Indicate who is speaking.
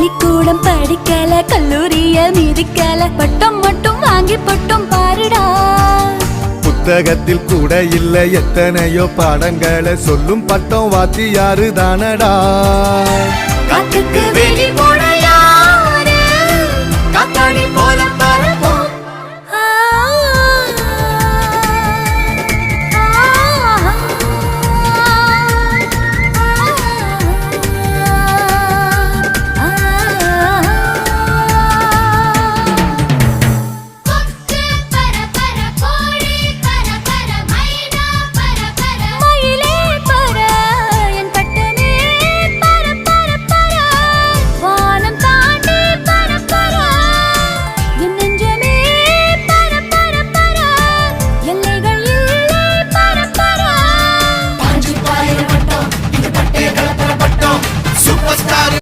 Speaker 1: பள்ளிக்கூடம் படிக்கல, கல்லூரிய மிதிக்கல, பட்டம் மட்டும் வாங்கி பட்டம் பாருடா.
Speaker 2: புத்தகத்தில் கூட இல்ல எத்தனையோ பாடங்களை சொல்லும் பட்டம் வாத்தியாரு தானடா.
Speaker 1: காத்து